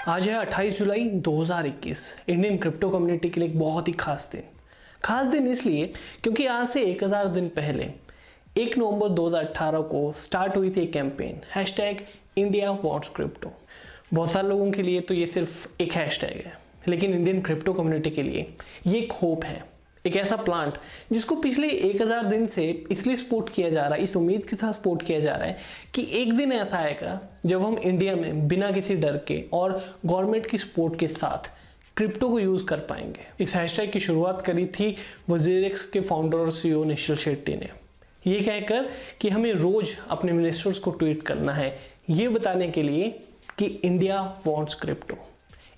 आज है 28 जुलाई 2021। Indian crypto community के लिए एक बहुत ही खास दिन। खास दिन इसलिए क्योंकि आज से 1000 दिन पहले 1 नवंबर 2018 को स्टार्ट हुई थी एक कैंपेन #इंडिया वॉन्ट्स क्रिप्टो। बहुत सारे लोगों के लिए तो ये सिर्फ एक हैशटैग है, लेकिन इंडियन क्रिप्टो कम्युनिटी के लिए ये एक होप है, एक ऐसा प्लांट जिसको पिछले 1000 दिन से इसलिए सपोर्ट किया जा रहा है, इस उम्मीद के साथ सपोर्ट किया जा रहा है कि एक दिन ऐसा आएगा जब हम इंडिया में बिना किसी डर के और गवर्नमेंट की सपोर्ट के साथ क्रिप्टो को यूज कर पाएंगे। इस हैशटैग की शुरुआत करी थी WazirX के फाउंडर और CEO निश्चल शेट्टी ने, ये कहकर कि हमें रोज अपने मिनिस्टर्स को ट्वीट करना है, ये बताने के लिए कि इंडिया वॉन्ट्स क्रिप्टो।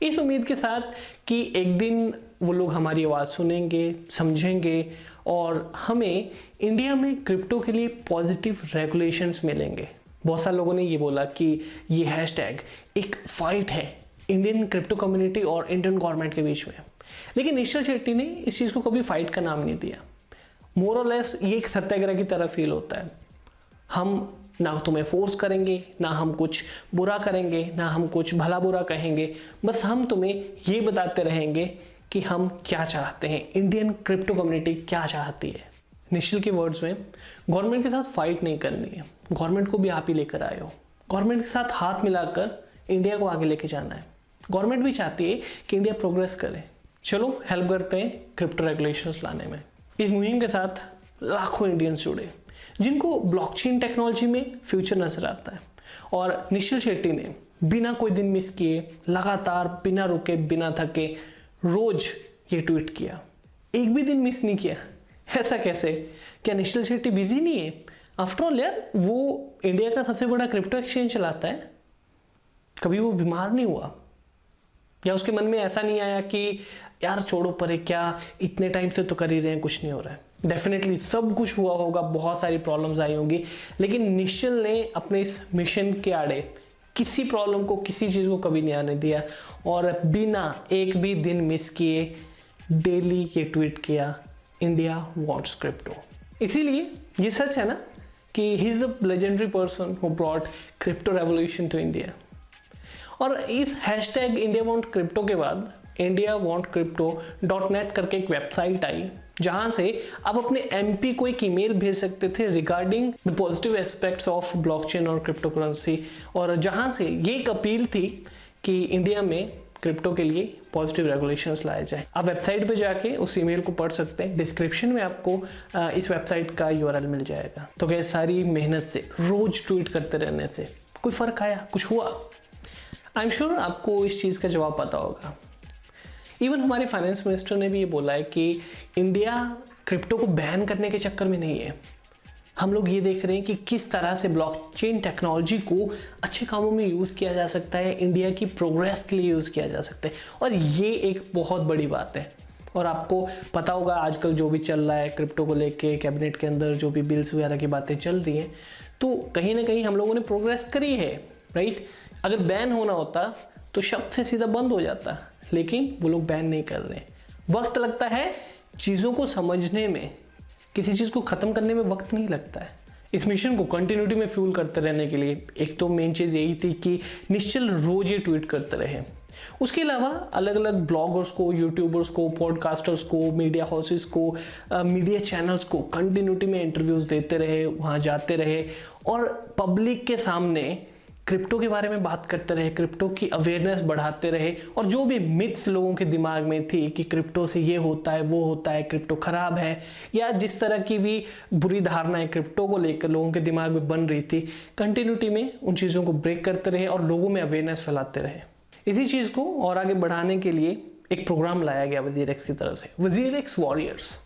इस उम्मीद के साथ कि एक दिन वो लोग हमारी आवाज़ सुनेंगे, समझेंगे और हमें इंडिया में क्रिप्टो के लिए पॉजिटिव रेगुलेशंस मिलेंगे। बहुत सारे लोगों ने ये बोला कि ये हैशटैग एक फाइट है इंडियन क्रिप्टो कम्युनिटी और इंडियन गवर्नमेंट के बीच में, लेकिन निश्चल शेट्टी ने इस चीज़ को कभी फाइट का नाम नहीं दिया। मोर और लेस ये एक सत्याग्रह की तरह फील होता है। हम ना तुम्हें फोर्स करेंगे, ना हम कुछ बुरा करेंगे, ना हम कुछ भला बुरा कहेंगे, बस हम तुम्हें ये बताते रहेंगे कि हम क्या चाहते हैं, इंडियन क्रिप्टो कम्युनिटी क्या चाहती है। निश्चल के वर्ड्स में गवर्नमेंट के साथ फाइट नहीं करनी है, गवर्नमेंट को भी आप ही लेकर आए हो, गवर्नमेंट के साथ हाथ मिलाकर इंडिया को आगे लेके जाना है। गवर्नमेंट भी चाहती है कि इंडिया प्रोग्रेस करे, चलो हेल्प करते हैं क्रिप्टो रेगुलेशंस लाने में। इस मुहिम के साथ लाखों इंडियंस जुड़े जिनको ब्लॉकचेन टेक्नोलॉजी में फ्यूचर नजर आता है, और निश्चल शेट्टी ने बिना कोई दिन मिस किए, लगातार बिना रुके बिना थके रोज ये ट्वीट किया, एक भी दिन मिस नहीं किया। ऐसा कैसे? क्या निश्चल शेट्टी बिजी नहीं है? आफ्टर ऑल यार, वो इंडिया का सबसे बड़ा क्रिप्टो एक्सचेंज चलाता है, कभी वो बीमार नहीं हुआ? या उसके मन में ऐसा नहीं आया कि यार छोड़ो परे, क्या इतने टाइम से तो कर ही रहे हैं, कुछ नहीं हो रहा है? डेफिनेटली सब कुछ हुआ होगा, बहुत सारी प्रॉब्लम्स आई होंगी, लेकिन निश्चल ने अपने इस मिशन के आड़े किसी प्रॉब्लम को, किसी चीज़ को कभी नहीं आने दिया और बिना एक भी दिन मिस किए डेली ये ट्वीट किया, इंडिया वॉन्ट्स क्रिप्टो। इसीलिए ये सच है ना कि he is a legendary person who brought crypto revolution to India. और इस हैशटैग इंडिया वॉन्ट क्रिप्टो के बाद indiawantcrypto.net करके एक वेबसाइट आई, जहां से आप अपने MP को एक ईमेल भेज सकते थे regarding the positive aspects of blockchain और क्रिप्टो करेंसी, और जहां से ये एक अपील थी कि इंडिया में क्रिप्टो के लिए पॉजिटिव रेगुलेशंस लाए जाए। आप वेबसाइट पे जाके उस ईमेल को पढ़ सकते हैं, डिस्क्रिप्शन में आपको इस वेबसाइट का URL मिल जाएगा। तो क्या सारी मेहनत से, रोज ट्वीट करते रहने से कोई फर्क आया, कुछ हुआ? आई एम श्योर आपको इस चीज़ का जवाब पता होगा। इवन हमारे फाइनेंस मिनिस्टर ने भी ये बोला है कि इंडिया क्रिप्टो को बैन करने के चक्कर में नहीं है, हम लोग ये देख रहे हैं कि किस तरह से ब्लॉकचेन टेक्नोलॉजी को अच्छे कामों में यूज़ किया जा सकता है, इंडिया की प्रोग्रेस के लिए यूज़ किया जा सकता है, और ये एक बहुत बड़ी बात है। और आपको पता होगा आजकल जो भी चल रहा है क्रिप्टो को लेके, कैबिनेट के अंदर जो भी बिल्स वगैरह की बातें चल रही हैं, तो कहीं ना कहीं हम लोगों ने प्रोग्रेस करी है, राइट? अगर बैन होना होता तो शब्द से सीधा बंद हो जाता, लेकिन वो लोग बैन नहीं कर रहे। वक्त लगता है चीज़ों को समझने में, किसी चीज़ को ख़त्म करने में वक्त नहीं लगता है। इस मिशन को कंटिन्यूटी में फ्यूल करते रहने के लिए एक तो मेन चीज़ यही थी कि निश्चल रोज ये ट्वीट करते रहे। उसके अलावा अलग अलग ब्लॉगर्स को, यूट्यूबर्स को, पॉडकास्टर्स को, मीडिया हाउसेस को, मीडिया चैनल्स को कंटिन्यूटी में इंटरव्यूज़ देते रहे, वहाँ जाते रहे और पब्लिक के सामने क्रिप्टो के बारे में बात करते रहे, क्रिप्टो की अवेयरनेस बढ़ाते रहे, और जो भी मिथ्स लोगों के दिमाग में थी कि क्रिप्टो से ये होता है, वो होता है, क्रिप्टो खराब है, या जिस तरह की भी बुरी धारणाएं क्रिप्टो को लेकर लोगों के दिमाग में बन रही थी, कंटिन्यूटी में उन चीज़ों को ब्रेक करते रहे और लोगों में अवेयरनेस फैलाते रहे। इसी चीज़ को और आगे बढ़ाने के लिए एक प्रोग्राम लाया गया WazirX की तरफ से, WazirX वॉरियर्स।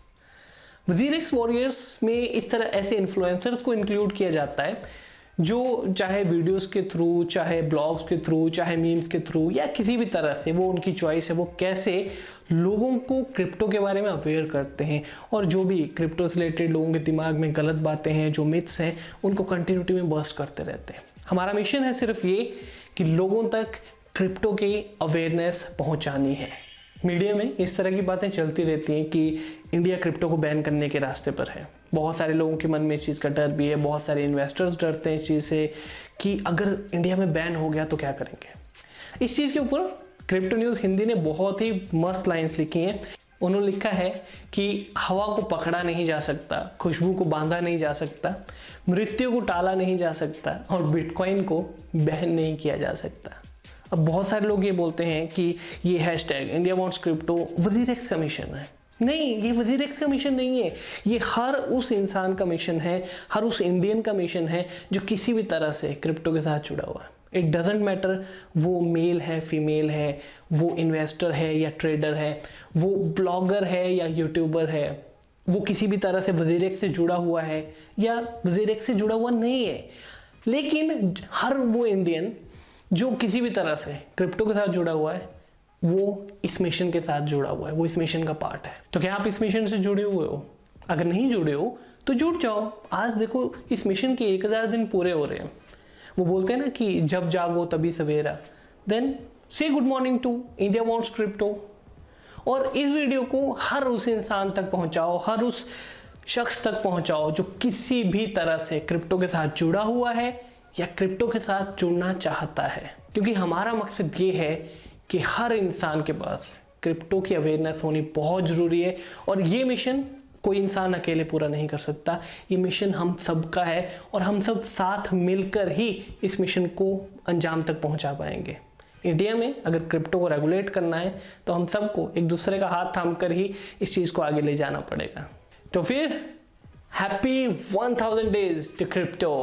WazirX वॉरियर्स में इस तरह ऐसे इन्फ्लुएंसर्स को इंक्लूड किया जाता है जो चाहे वीडियोस के थ्रू, चाहे ब्लॉग्स के थ्रू, चाहे मीम्स के थ्रू, या किसी भी तरह से, वो उनकी चॉइस है, वो कैसे लोगों को क्रिप्टो के बारे में अवेयर करते हैं और जो भी क्रिप्टो से रिलेटेड लोगों के दिमाग में गलत बातें हैं, जो मिथ्स हैं, उनको कंटिन्यूटी में बस्ट करते रहते हैं। हमारा मिशन है सिर्फ ये कि लोगों तक क्रिप्टो की अवेयरनेस पहुंचानी है। मीडिया में इस तरह की बातें चलती रहती हैं कि इंडिया क्रिप्टो को बैन करने के रास्ते पर है। बहुत सारे लोगों के मन में इस चीज़ का डर भी है, बहुत सारे इन्वेस्टर्स डरते हैं इस चीज़ से कि अगर इंडिया में बैन हो गया तो क्या करेंगे। इस चीज़ के ऊपर क्रिप्टो न्यूज़ हिंदी ने बहुत ही मस्त लाइंस लिखी हैं। उन्होंने लिखा है कि हवा को पकड़ा नहीं जा सकता, खुशबू को बांधा नहीं जा सकता, मृत्यु को टाला नहीं जा सकता और बिटकॉइन को बैन नहीं किया जा सकता। अब बहुत सारे लोग ये बोलते हैं कि ये हैशटैग इंडिया वांट्स क्रिप्टो वजीर एक्स का मिशन है। नहीं, ये वजीर एक्स का मिशन नहीं है, ये हर उस इंसान का मिशन है, हर उस इंडियन का मिशन है जो किसी भी तरह से क्रिप्टो के साथ जुड़ा हुआ है। इट डजेंट मैटर वो मेल है, फीमेल है, वो इन्वेस्टर है या ट्रेडर है, वो ब्लॉगर है या यूट्यूबर है, वो किसी भी तरह से वजीर एक्स से जुड़ा हुआ है या वजीर एक्स से जुड़ा हुआ नहीं है, लेकिन हर वो इंडियन जो किसी भी तरह से क्रिप्टो के साथ जुड़ा हुआ है वो इस मिशन के साथ जुड़ा हुआ है, वो इस मिशन का पार्ट है। तो क्या आप इस मिशन से जुड़े हुए हो? अगर नहीं जुड़े हो तो जुड़ जाओ। आज देखो इस मिशन के 1000 दिन पूरे हो रहे हैं। वो बोलते हैं ना कि जब जागो तभी सवेरा। Then say good morning to India wants crypto. और इस वीडियो को हर उस इंसान तक पहुंचाओ, हर उस शख्स तक पहुंचाओ जो किसी भी तरह से क्रिप्टो के साथ जुड़ा हुआ है या क्रिप्टो के साथ जुड़ना चाहता है, क्योंकि हमारा मकसद ये है कि हर इंसान के पास क्रिप्टो की अवेयरनेस होनी बहुत ज़रूरी है। और ये मिशन कोई इंसान अकेले पूरा नहीं कर सकता, ये मिशन हम सबका है और हम सब साथ मिलकर ही इस मिशन को अंजाम तक पहुंचा पाएंगे। इंडिया में अगर क्रिप्टो को रेगुलेट करना है तो हम सबको एक दूसरे का हाथ थामकर ही इस चीज़ को आगे ले जाना पड़ेगा। तो फिर हैप्पी 1000 डेज टू क्रिप्टो।